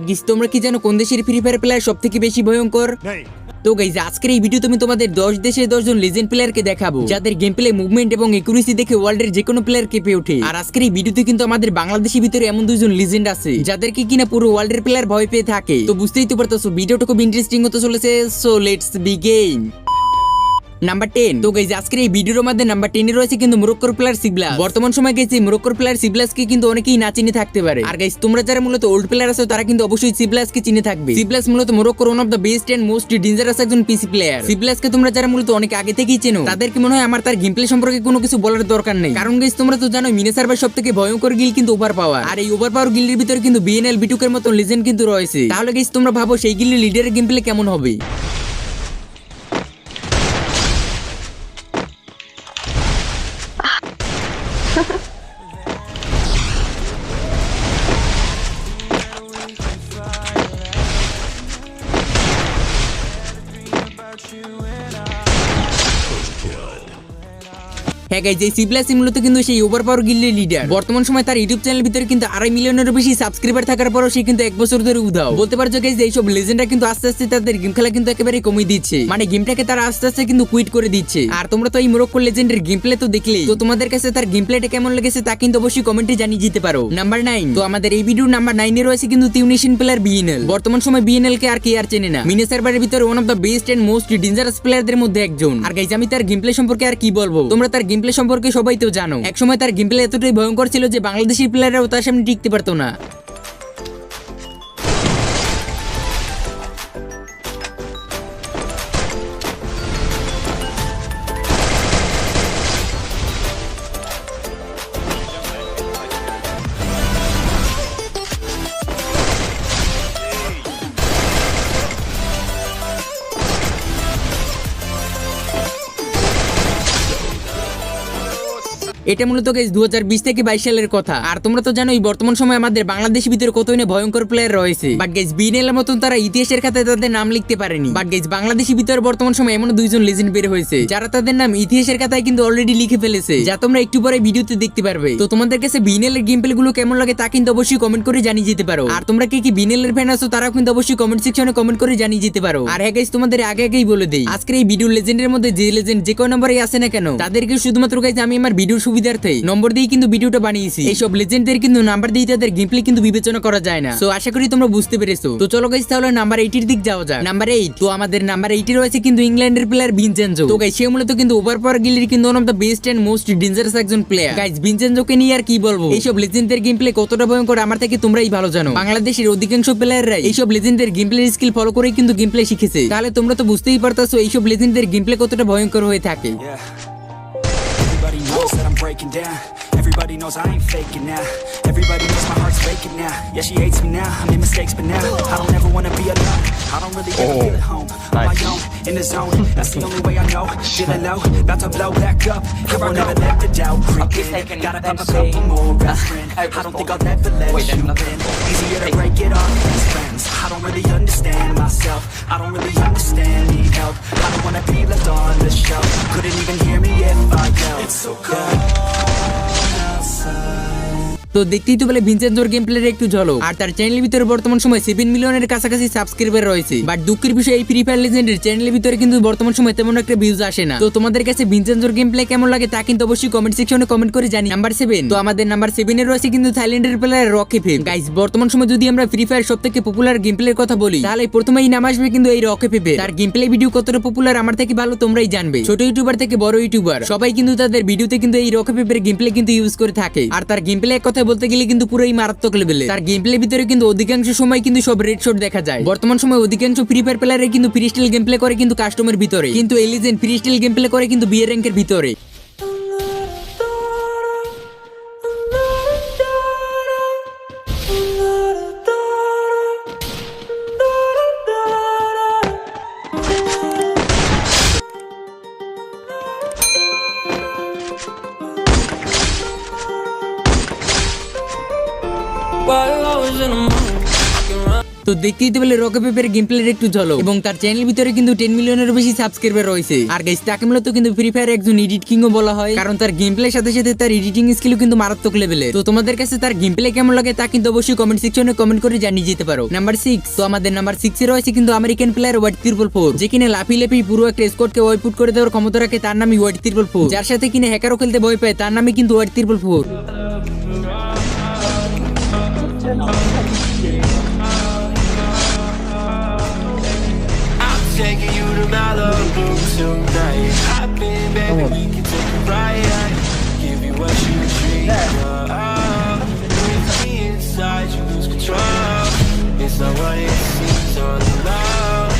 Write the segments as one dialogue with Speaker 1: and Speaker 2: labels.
Speaker 1: Guys তোমরা কি জানো কোন দেশের ফ্রি ফায়ার প্লেয়ার সবথেকে বেশি ভয়ঙ্কর? তো গাইস আজকের এই ভিডিও তুমি তোমাদের 10 দেশের 10 জন লেজেন্ড প্লেয়ারকে দেখাবো যাদের গেম প্লে, মুভমেন্ট এবং একুরেসি দেখে ওয়ার্ল্ডের যে কোনো প্লেয়ার কেঁপে ওঠে। আর আজকের এই ভিডিওতে কিন্তু আমাদের বাংলাদেশের ভিতরে এমন দুইজন লেজেন্ড আছে যাদেরকে কিনা পুরো ওয়ার্ল্ডের প্লেয়ার ভয় পেয়ে থাকে। তো বুঝতেই তো পারতেছো ভিডিওটা খুব ইন্টারেস্টিং হতে চলেছে। So let's begin. নাম্বার 10। তো গাইস আজকের এই ভিডিওর মধ্যে নাম্বার 10 এ রয়েছে কিন্তু মরক্কোর প্লেয়ার সিবলাস। বর্তমান সময় গাইস এই মরক্কোর প্লেয়ার সিবলাসকে কিন্তু অনেকেই না চিনে থাকতে পারে। আর গাইস তোমরা যারা মূলত ওল্ড প্লেয়ার আছো তারা কিন্তু অবশ্যই সিবলাসকে চিনে থাকবে। সিবলাস মূলত মরক্কোর one of the best and most dangerous একজন পিসি প্লেয়ার। সিবলাসকে তোমরা যারা মূলত অনেক আগে থেকেই চেনো তাদেরকে মনে হয় আমার তার গেম প্লে সম্পর্কে কোনো কিছু বলার দরকার নেই, কারণ গাইস তোমরা তো জানোই মিনি সার্ভার সবথেকে ভয়ঙ্কর গিল কিন্তু ওভার পাওয়ার। আর এই ওভার পাওয়ার গিল্ডের ভিতরে কিন্তু বিএনএল বিটুকের মতো লেজেন্ড কিন্তু রয়েছে। তাহলে গাইস তোমরা ভাবো সেই গিল্ডের লিডারের গেম প্লে কেমন হবে। হ্যাঁ গাইস এই সিবলাস মূলত কিন্তু সেই ওভার পাওয়ার গিল্ডের লিডার। বর্তমান সময় তার ইউটিউব চ্যানেলের ভিতরে কিন্তু 2.5 মিলিয়নেরও বেশি সাবস্ক্রাইবার থাকার পরও সে কিন্তু 1 বছর ধরে উধাও। বলতে পারছো গাইস এইসব লেজেন্ডরা কিন্তু আস্তে আস্তে তাদের গেম খেলা কিন্তু একেবারে কমিয়ে দিচ্ছে, মানে গেমটাকে তারা আস্তে আস্তে কিন্তু কুইট করে দিচ্ছে। আর তোমরা তো এই মরক্কো লেজেন্ডের গেম প্লে তো দেখলেই, তো তোমাদের কাছে তার গেম প্লেটা কেমন লেগেছে তা কিন্তু অবশ্যই কমেন্টে জানিয়ে দিতে পারো। নাম্বার 9। তো আমাদের এই ভিডিওর নাম্বার 9 এ রয়েছে কিন্তু তিউনিসিয়ান প্লেয়ার বিএনএল। বর্তমান সময় বিএনএল কে আর কে আর চেনে না, মিনি সার্ভারের ভিতরে one of the best and most dangerous প্লেয়ারদের মধ্যে একজন। আর গাইস আমি তার গেম প্লে সম্পর্কে আর কি বলবো, তোমরা তার গেম প্লে সম্পর্কে সবাই তো জানো। একসময় তার গেম প্লে এতটাই ভয়ঙ্কর ছিল যে বাংলাদেশি প্লেয়াররাও তার সামনে টিকতে পারতো না। এটা মূলত গাইস 2020 থেকে 22 সালের কথা। আর তোমরা তো জানোই বর্তমান সময় আমাদের বাংলাদেশের ভিতরে কতই না ভয়ঙ্কর প্লেয়ার রয়েছে, বাট গাইস বিএনএল এর মতন তারা ইতিহাসের খাতায় তাদের নাম লিখতে পারেনি। বাট গাইস বাংলাদেশের ভিতরে বর্তমান সময় এমন দুইজন লেজেন্ড বের হয়েছে যারা তাদের নাম ইতিহাসের খাতায় কিন্তু অলরেডি লিখে ফেলেছে, যা তোমরা একটু পরে ভিডিওতে দেখতে পারবে। তো তোমাদের কাছে বিএনএল এর গেম প্লে গুলো কেমন লাগে তা কিন্তু অবশ্যই কমেন্ট করে জানিয়ে যেতে পারো। আর তোমরা কি বিএনএল এর ফ্যান আছো তারাও কিন্তু অবশ্যই কমেন্ট সেকশনে কমেন্ট করে জানিয়ে যেতে পারো। আর হ্যাঁ গাইস তোমাদের আগেই বলে দেই, আজকের এই ভিডিও লেজেন্ডের মধ্যে যে লেজেন্ড যে কোন নম্বরে আসে না কেন তাদেরকে শুধুমাত্র গাইস আমি আমার ভিডিওর সুবিধার্থে নম্বর দিয়ে কিন্তু ভিডিওটা বানিয়েছি। এইসব লেজেন্ডদের কিন্তু নাম্বার দিয়ে তাদের গেম প্লে কিন্তু বিবেচনা করা যায় না। সো আশা করি তোমরা বুঝতে পেরেছো। তো চলো গাইস তাহলে নাম্বার 8 এর দিক যাওয়া যাক। নাম্বার 8। তো আমাদের নাম্বার 8 এ রয়েছে কিন্তু ইংল্যান্ডের প্লেয়ার ভিনচেনজো। তো গাইস সে মূলত কিন্তু ওভার পাওয়ার গিল্ডের কিন্তু one of the best and most dangerous একজন প্লেয়ার। গাইস ভিনচেনজোকে নিয়ে আর কি বলবো, এইসব লেজেন্ডদের গেম প্লে কতটা ভয়ঙ্কর আমার থেকে তোমরাই ভালো জানো। বাংলাদেশের অধিকাংশ প্লেয়াররাই এইসব লেজেন্ডদের গেম প্লে স্কিল ফলো করে কিন্তু গেম প্লে শিখেছে। তাহলে তোমরা তো বুঝতেই পারতাছো এইসব লেজেন্ডদের গেম প্লে কতটা ভয়ঙ্কর হয়ে থাকে।
Speaker 2: Everybody knows that I'm breaking down. Everybody knows I ain't faking now. Everybody knows my heart's faking now. Yeah, she hates me now. I made mistakes, but now I don't ever wanna be alone. I don't really ever feel at home. On my own, in the zone. That's the only way I know. Feeling low, about to blow back up. I won't ever let the doubt creep in. Gotta pop a couple more aspirin. I don't think I'll ever let you in. Easier to break it off with friends. I don't really understand myself. I don't really understand, need help. I don't wanna be left on the shelf. Couldn't even hear me if I yelled. It's so cold outside.
Speaker 1: তো দেখতেই তো বলে ভিনচেনজোর game প্লের একটু ঝলক। আর তার চ্যানেলের ভিতরে বর্তমান সময় 7 মিলিয়নের কাছাকাছি সাবস্ক্রাইবার রয়েছে। বাট দুঃখের বিষয় এই ফ্রি ফায়ার লেজেন্ডের চ্যানেলের ভিতরে কিন্তু বর্তমান সময় তেমন একটা ভিউজ আসে না। তো তোমাদের কাছে ভিনচেনজোর গেম প্লে কেমন লাগে তা কিন্তু অবশ্যই কমেন্ট সেকশনে কমেন্ট করে জানি। নাম্বার 7। তো আমাদের নাম্বার 7 এ রয়েছে কিন্তু থাইল্যান্ডের প্লেয়ার রকিফেভ। গাইস বর্তমান সময় যদি আমরা ফ্রি ফায়ার সবথেকে পপুলার গেম প্লের কথা বলি তাহলে প্রথমেই নাম আসবে কিন্তু এই রকিফেভ। তার গেম প্লে ভিডিও কতটা পপুলার আমার থেকে ভালো তোমরাই জানবে। ছোট ইউটিউবার থেকে বড় ইউটিউবার সবাই কিন্তু তাদের ভিডিওতে কিন্তু এই রকিফেভের গেম প্লে কিন্তু ইউজ করে থাকে। আর তার গেম প্লে এক কথা বলতে গেলে কিন্তু পুরোই মারাত্মক লেভেলে। তার গেম প্লে ভিতরে কিন্তু অধিকাংশ সময় কিন্তু সব রেড শট দেখা যায়। বর্তমান সময় অধিকাংশ ফ্রি ফায়ার প্লেয়ারে কিন্তু ফ্রিস্টাইল গেম প্লে করে কিন্তু কাস্টমের ভিতরে, কিন্তু এই লেজেন্ড ফ্রিস্টাইল গেম প্লে করে কিন্তু বিএ র্যাঙ্কের ভিতরে। তো দেখতেই তো বলে রকে পেপের গেম প্লের একটু ঝলক, এবং তার চ্যানেলের ভিতরে কিন্তু 10 মিলিয়নের বেশি সাবস্ক্রাইবার রয়েছে। আর গাইস তাকে মূলত কিন্তু ফ্রি ফায়ার একজন এডিট কিংও বলা হয়, কারণ তার গেম প্লের সাথে সাথে তার এডিটিং স্কিলও কিন্তু মারাত্মক লেভেলের। তো তোমাদের কাছে তার গেম প্লে কেমন লাগে তা কিন্তু অবশ্যই কমেন্ট সেকশনে কমেন্ট করে জানিয়ে যেতে পারো। নাম্বার 6, তো আমাদের নাম্বার 6 এ রয়েছে কিন্তু আমেরিকান প্লেয়ার হোয়াইট 444, যে কিনা লাফি পুরো একটা স্কোয়াডকে ওয়াইপ আউট করে দেওয়ার ক্ষমতা রাখে। তার নামই হোয়াইট 444, যার সাথে কিনা হ্যাকারও খেলতে ভয় পায়, তার নামই কিন্তু white 444।
Speaker 3: Taking you to Malibu tonight. Hop in, baby, we can take a ride. Give you what you dream of. With me inside, you lose control. It's not what it seems all alone.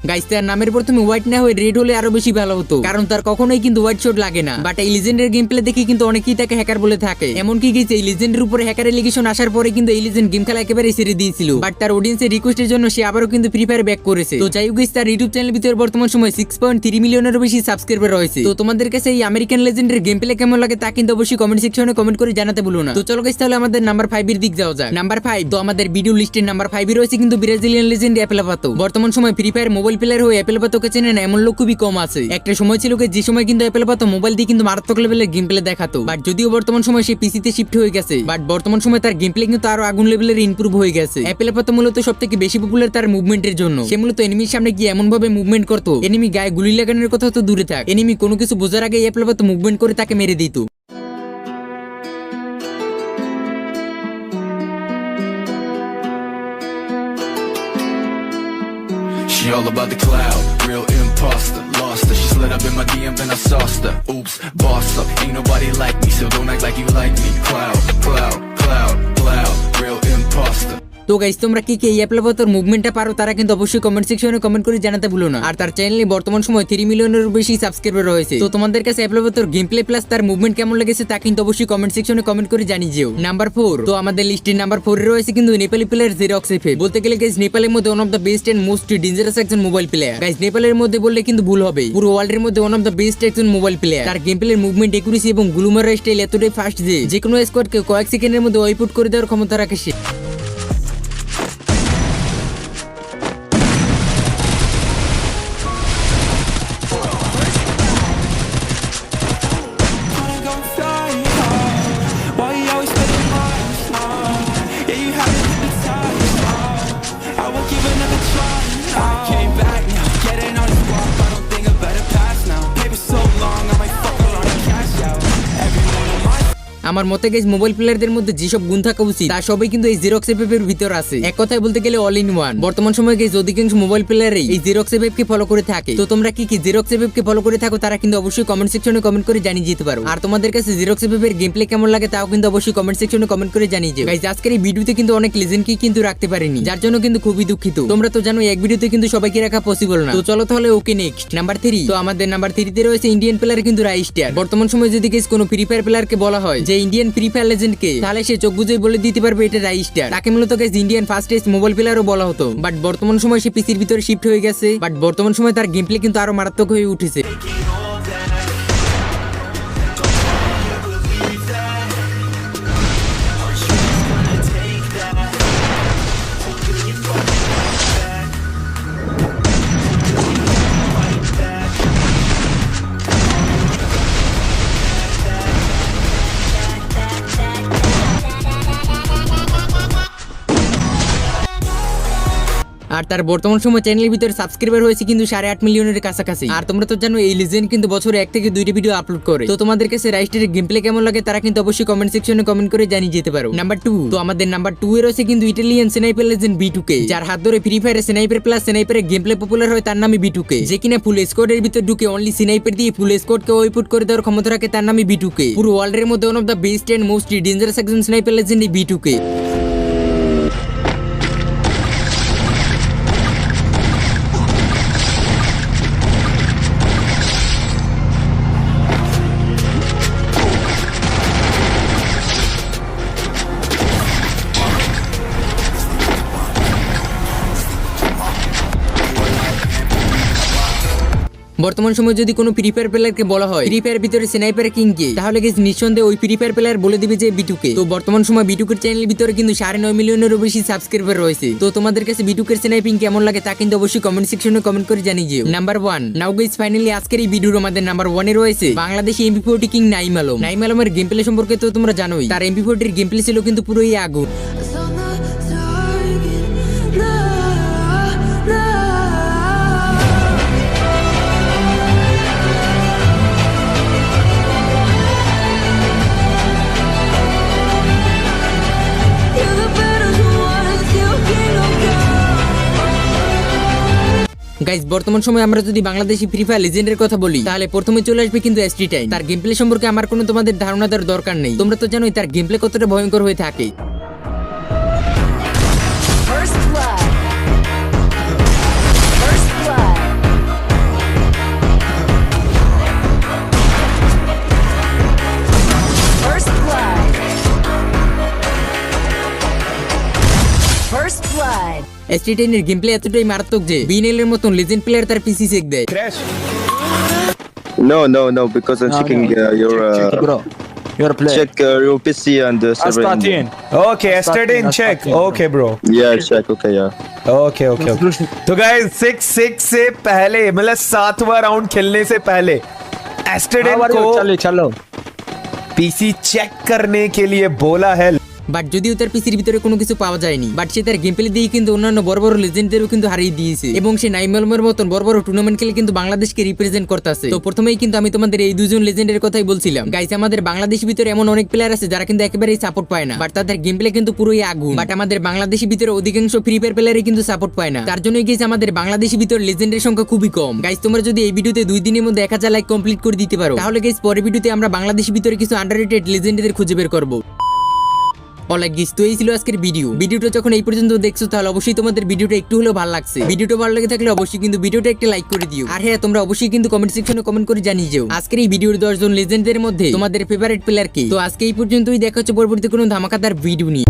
Speaker 1: Guys তার নামের প্রথমে white না হয়ে red হলে আরো বেশি ভালো হতো, কারণ তার কখনোই কিন্তু হোয়াইট শট লাগে না। বাট এই লিজেন্ডের গেম প্লে দেখে কিন্তু অনেকেই তাকে হ্যাকার বলে থাকে। এমনকি গেছে এই লিজেন্ডের উপরে হ্যাকার এলিগেশন আসার পরে কিন্তু এই লিজেন্ড গেম খেলা একেবারে ছেড়ে দিয়েছিল। বাট তার অডিয়েন্সের রিকোয়েস্টের জন্য সে আবারও কিন্তু ফ্রি ফায়ার ব্যাক করেছে। তো যাই হোক গাইস, তার ইউটিউব চ্যানেলের ভিতরে বর্তমান সময় 6.3 মিলিয়নেরও বেশি সাবস্ক্রাইবার রয়েছে। তো তোমাদের কাছে এই আমেরিকান লেজেন্ডের গেম প্লে কেমন লাগে তা কিন্তু অবশ্যই কমেন্ট সেকশনে কমেন্ট করে জানাতে ভুলো না। তো চলো গাইস, তাহলে আমাদের নাম্বার 5 এর দিক যাওয়া যাক। নাম্বার 5, তো আমাদের ভিডিও লিস্টের নাম্বার 5 এ রয়েছে কিন্তু ব্রাজিলিয়ান লেজেন্ড অ্যাপেলাপাতো। বর্তমান সময় ফ্রি ফায়ার মোবাইল প্লেয়ার হয়ে অ্যাপেলাপাতোকে চেনে না এমন লোক খুবই কম আছে। একটা সময় ছিল যে সময় কিন্তু অ্যাপেলাপাতো মোবাইল দিয়ে কিন্তু মারাত্মক লেভেলের গেম প্লে দেখাতো। বাট যদিও বর্তমান সময় সে পিসিতে শিফট হয়ে গেছে, বাট বর্তমান সময় তার গেম প্লে কিন্তু আরো আগুন লেভেলের ইমপ্রুভ হয়ে গেছে। অ্যাপেলাপাতো মূলত সবথেকে বেশি পপুলার তার মুভমেন্টের জন্য। সে মূলত এনিমির সামনে গিয়ে এমন ভাবে মুভমেন্ট করতো, এনিমি গায়ে গুলি লাগানোর কথা তো দূরে থাক, এনিমি কোনো কিছু বোঝার আগে অ্যাপেলাপাতো মুভমেন্ট করে তাকে মেরে দিত।
Speaker 4: She all about the cloud, real imposter. Lost her, she slid up in my DM and I sauced her. Oops, boss up, ain't nobody like me, so don't act like you like me. Cloud, real imposter.
Speaker 1: তো guys, তোমরা কি এই অ্যাপেলাপাতোর মুভমেন্টটা পারো তারা কিন্তু অবশ্যই comment সেকশনে comment করে জানাতে ভুলো না। আর তার চ্যানেলে বর্তমান সময় 3 মিলিয়নেরও বেশি সাবস্ক্রাইবার রয়েছে। তো তোমাদের কাছে অ্যাপেলাপাতোর গেম প্লে প্লাস তার মুভমেন্ট কেমন লেগেছে তা কিন্তু অবশ্যই কমেন্ট সেকশনে কমেন্ট করে জানিয়ে যেও। নাম্বার 4, তো আমাদের লিস্টের নাম্বার 4 এ রয়েছে কিন্তু নেপালি প্লেয়ার জেরক্স এফএফ। বলতে গেলে গাইস নেপালের মধ্যে one of the best and most dangerous একজন মোবাইল প্লেয়ার। গাইস নেপালের মধ্যে বললে কিন্তু ভুল হবে, পুরো ওয়ার্ল্ডের মধ্যে ওয়ান অফ দ্য বেস্ট একজন মোবাইল প্লেয়ার। তার গেম প্লের মুভমেন্ট, একুরেসি এবং গুলুমারা স্টাইল এতটাই ফাস্ট যে কোনো স্কোয়াডকে কয়েক সেকেন্ডের মধ্যে ওয়াইপ আউট করে দেওয়ার ক্ষমতা রাখে সে।
Speaker 3: Wanna go fly high? Why you always spending my time? Yeah, you haven't hypnotized. I will give another try. I came back now, getting on the block. I don't think I better pass now. Paper so long, I might fuck around and cash out. Everyone in my
Speaker 1: আমার মতে guys mobile প্লেয়ারদের মধ্যে যেসব গুণ থাকা উচিত তা সবই কিন্তু এই জেরক্স এফএফ এর ভিতর আছে। এক কথায় বলতে গেলে অল ইন ওয়ান। বর্তমান সময়ে গাইস অধিকাংশ মোবাইল প্লেয়ারই এই জেরক্স এফএফ কে ফলো করে থাকে। তো তোমরা কি জেরক্স এফএফ কে ফলো করে থাকো তারা কিন্তু অবশ্যই কমেন্ট সেকশনে কমেন্ট করে জানিয়ে যেতে পারো। আর তোমাদের কাছে জেরক্স এফএফ এর গেম প্লে কেমন লাগে তাও কিন্তু অবশ্যই কমেন্ট সেকশনে কমেন্ট করে জানিয়ে যেও। গাইস আজকের এই ভিডিওতে কিন্তু অনেক লেজেন্ডকে কিন্তু রাখতে পারিনি, যার জন্য কিন্তু খুবই দুঃখিত। তোমরা তো জানো এক ভিডিওতে কিন্তু সবাইকে রাখা পসিবল না। তো চলো তাহলে ওকে নেক্সট নাম্বার 3, তো আমাদের নাম্বার 3 তে রয়েছে ইন্ডিয়ান প্লেয়ার কিন্তু রাইস্টার। বর্তমান সময়ে যদি গাইস কোনো ফ্রি ফায়ার প্লেয়ারকে বলা হয় যে ইন্ডিয়ান ফ্রি ফায়ার লেজেন্ড কে, তাহলে সে চোখ বুঝেই বলে দিতে পারবে এটা রাইস্টার। তাকে মূলত গাইস ইন্ডিয়ান ফাস্টেস্ট মোবাইল প্লেয়ারও বলা হতো। বাট বর্তমান সময় সে পিসির ভিতরে শিফট হয়ে গেছে। বাট বর্তমান সময় তার গেম প্লে কিন্তু আরো মারাত্মক হয়ে উঠেছে। আর তার বর্তমান সময় চ্যানেলের ভিতরে সাবস্ক্রাইবার হয়েছে কিন্তু 8.5 মিলিয়নের কাছাকাছি। আর তোমরা তো জানো এই লিজেন্ড কিন্তু বছরে 1 থেকে 2টা ভিডিও আপলোড করে। তো তোমাদের কাছে রাইস্টারের গেম প্লে কেমন লাগে তারা কিন্তু অবশ্যই কমেন্ট সেকশনে কমেন্ট করে জানিয়ে যেতে পারো। নাম্বার 2, তো আমাদের নাম্বার 2 এ রয়েছে কিন্তু ইটালিয়ান স্নাইপার লেজেন্ড B2K, যার হাত ধরে ফ্রি ফায়ারে স্নাইপার প্লাস স্নাইপারের গেম প্লে পপুলার হয় তার নামই B2K, যে কিনা ফুল স্কোয়াডের ভিতর ঢুকে অনলি স্নাইপার দিয়ে ফুল স্কোয়াডকে ওয়াইপ আউট করে দেওয়ার ক্ষমতা রাখে তার নামই B2K। পুরো ওয়ার্ল্ডের মধ্যে one of the best and most dangerous একজন স্নাইপার লেজেন্ড B2K। বর্তমান সময়ে যদি কোনো ফ্রি ফায়ার প্লেয়ারকে বলা হয় ফ্রি ফায়ার ভিতরে স্নাইপার কিং কে, তাহলে গাইস নিঃসন্দেহে ওই ফ্রি ফায়ার প্লেয়ার বলে দিবে যে বিটুকে। তো বর্তমান সময় বিটুকের চ্যানেলের ভিতরে কিন্তু 9.5 মিলিয়নেরও বেশি সাবস্ক্রাইবার রয়েছে। তো তোমাদের কাছে বিটুকের স্নাইপিং কেমন লাগে তা কিন্তু অবশ্যই কমেন্ট সেকশনে কমেন্ট করে জানিয়ে দিও। নাম্বার 1, নাও গাইস ফাইনালি আজকের এই ভিডিওর আমাদের নাম্বার 1 এ রয়েছে বাংলাদেশি MP40 কিং নাইম আলম। নাইম আলমের গেম প্লে সম্পর্কে তো তোমরা জানোই, তার MP40 এর গেম প্লে ছিল কিন্তু পুরোই আগুন। গাইস বর্তমান সময়ে আমরা যদি বাংলাদেশি ফ্রি ফায়ার লেজেন্ডের কথা বলি তাহলে প্রথমে চলে আসবে কিন্তু এসটি টাইম। তার গেম প্লে সম্পর্কে আমার কোনো তোমাদের ধারণা দেওয়ার দরকার নেই, তোমরা তো জানোই তার গেম প্লে কতটা ভয়ঙ্কর হয়ে থাকে।
Speaker 5: First blood. First blood. First blood. First blood.
Speaker 1: ST টাইমের গেম প্লে এতটাই মারাত্মক যে বিএনএল এর মতন লেজেন্ড প্লেয়ার তার পিসি চেক দেয়।
Speaker 6: No, because I'm checking your
Speaker 7: Your play.
Speaker 6: check your PC and server.
Speaker 7: Aspatin.
Speaker 8: Okay, yesterday in check.
Speaker 7: Aspatin, bro.
Speaker 8: Okay, bro.
Speaker 6: Yeah, check. Okay, yeah.
Speaker 8: Okay. तो guys 6 से पहले मतलब 7वां round खेलने से पहले एस्टेडेन को
Speaker 7: चलो
Speaker 8: पीसी चेक करने के लिए बोला है।
Speaker 1: বাট যদিও তার পিসির ভিতরে কোনো কিছু পাওয়া যায়নি, বাট সে তার গেম প্লে দিয়ে কিন্তু অন্যান্য বড় বড় লেজেন্ডদেরও কিন্তু হারিয়ে দিয়েছে এবং সে নাইম আলমের মতন বড় বড় টুর্নামেন্ট খেলে কিন্তু বাংলাদেশকে রিপ্রেজেন্ট করতেছে। তো প্রথমেই কিন্তু আমি তোমাদের এই দুজন লেজেন্ডের কথাই বলছিলাম। গাইস আমাদের বাংলাদেশের ভিতরে এমন অনেক প্লেয়ার আছে যারা কিন্তু একেবারেই সাপোর্ট পায় না, বাট তাদের গেম প্লে কিন্তু পুরোই আগুন। বাট আমাদের বাংলাদেশের ভিতরে অধিকাংশ ফ্রি ফায়ার প্লেয়ারই কিন্তু সাপোর্ট পায় না, তার জন্যই গাইস আমাদের বাংলাদেশের ভিতরে লেজেন্ডের সংখ্যা খুবই কম। গাইস তোমরা যদি এই ভিডিওতে 2 দিনের মধ্যে 1000 লাইক কমপ্লিট করে দিতে পারো তাহলে গাইস পরের ভিডিওতে আমরা বাংলাদেশের ভিতরে কিছু আন্ডাররেটেড লেজেন্ডদের খুঁজে বের করব। অলরাইট গাইস, তো এই ছিল আজকের ভিডিওটা যখন এই পর্যন্ত দেখছো তাহলে অবশ্যই তোমাদের ভিডিওটা একটু হলেও ভালো লাগছে। ভিডিওটা ভালো লেগে থাকলে অবশ্যই কিন্তু ভিডিওটা একটা লাইক করে দিও। আর হ্যাঁ, তোমরা অবশ্যই কিন্তু কমেন্ট সেকশনে কমেন্ট করে জানিয়ে যাও আজকের এই ভিডিওর 10 জন লেজেন্ডদের মধ্যে তোমাদের ফেভারিট প্লেয়ার কে। তো আজকে এই পর্যন্তই, দেখা হচ্ছে পরবর্তী কোনো ধামাকাদার ভিডিও নিয়ে।